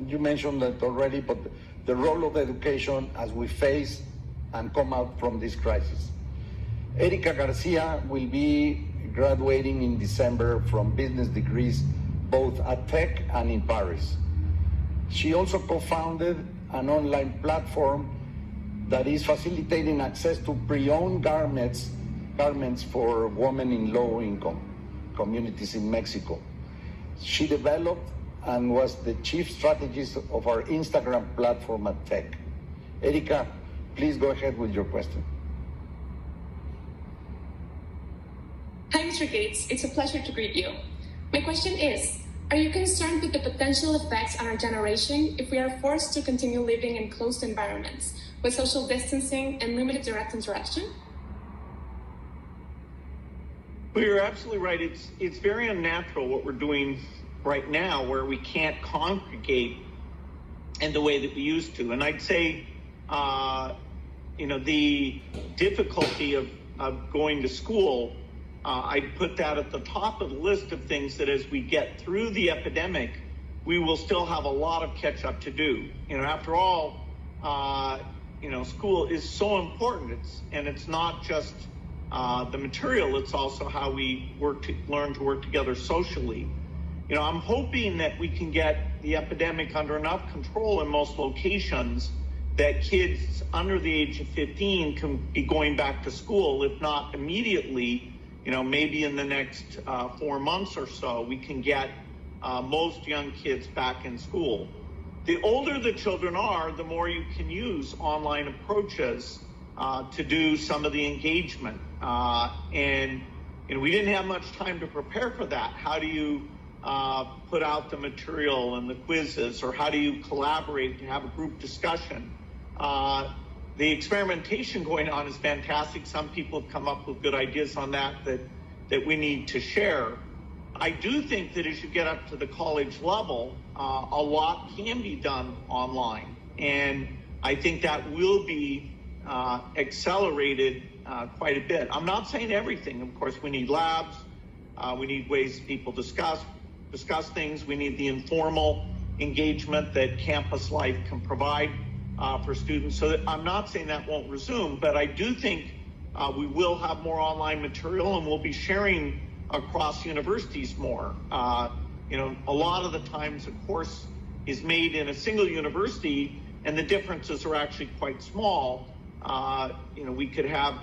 you mentioned that already, but the role of education as we face and come out from this crisis. Erika Garcia will be graduating in December from business degrees both at Tech and in Paris. She also co-founded an online platform that is facilitating access to pre-owned garments for women in low-income communities in Mexico. She developed and was the chief strategist of our Instagram platform at Tech. Erika, please go ahead with your question. Hi, Mr. Gates. It's a pleasure to greet you. My question is, are you concerned with the potential effects on our generation if we are forced to continue living in closed environments with social distancing and limited direct interaction? Well, you're absolutely right. It's very unnatural what we're doing right now, where we can't congregate in the way that we used to. And I'd say, the difficulty of going to school, I'd put that at the top of the list of things that as we get through the epidemic, we will still have a lot of catch up to do. After all, school is so important. It's not just the material, it's also how we learn to work together socially. I'm hoping that we can get the epidemic under enough control in most locations that kids under the age of 15 can be going back to school, if not immediately, maybe in the next 4 months or so, we can get most young kids back in school. The older the children are, the more you can use online approaches to do some of the engagement. And we didn't have much time to prepare for that. How do you put out the material and the quizzes, or how do you collaborate to have a group discussion? The experimentation going on is fantastic. Some people have come up with good ideas on that we need to share. I do think that as you get up to the college level, a lot can be done online. And I think that will be accelerated quite a bit. I'm not saying everything. Of course, we need labs. We need ways people discuss things. We need the informal engagement that campus life can provide for students. So that I'm not saying that won't resume, but I do think we will have more online material, and we'll be sharing across universities more. A lot of the times a course is made in a single university and the differences are actually quite small. We could have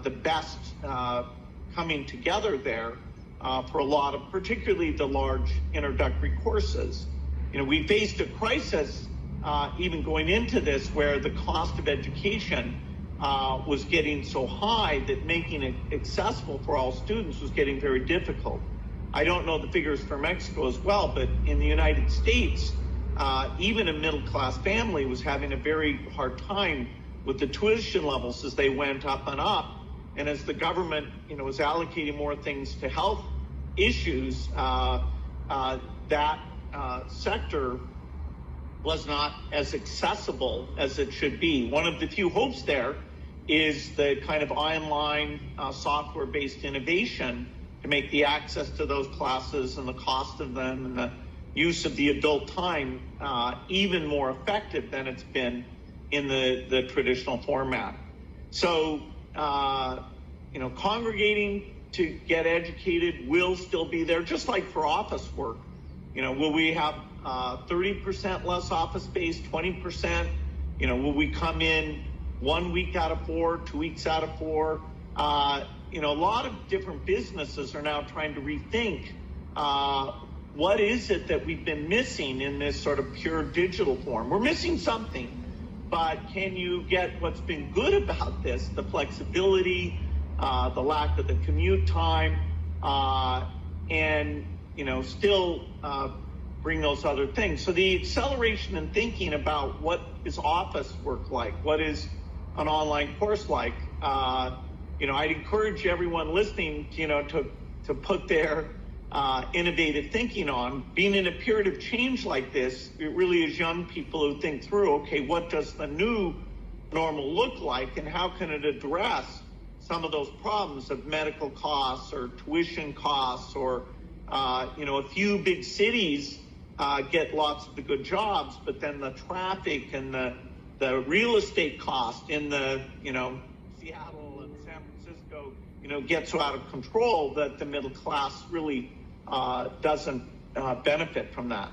the best coming together there for a lot of, particularly the large introductory courses. We faced a crisis even going into this, where the cost of education was getting so high that making it accessible for all students was getting very difficult. I don't know the figures for Mexico as well, but in the United States, even a middle-class family was having a very hard time with the tuition levels as they went up and up. And as the government, was allocating more things to health issues, that sector was not as accessible as it should be. One of the few hopes there is the kind of online software-based innovation to make the access to those classes and the cost of them and the use of the adult time even more effective than it's been in the traditional format. So, congregating to get educated will still be there, just like for office work. Will we have 30% less office space, 20%? Will we come in 1 week out of 4, 2 weeks out of 4? A lot of different businesses are now trying to rethink what is it that we've been missing in this sort of pure digital form. We're missing something, but can you get what's been good about this, the flexibility, the lack of the commute time, and still bring those other things. So the acceleration in thinking about what is office work like, what is an online course like, I'd encourage everyone listening, to put their innovative thinking on. Being in a period of change like this, it really is young people who think through, okay, what does the new normal look like, and how can it address some of those problems of medical costs or tuition costs, or a few big cities get lots of the good jobs, but then the traffic and the real estate cost in the, Seattle and San Francisco, gets so out of control that the middle class really doesn't benefit from that.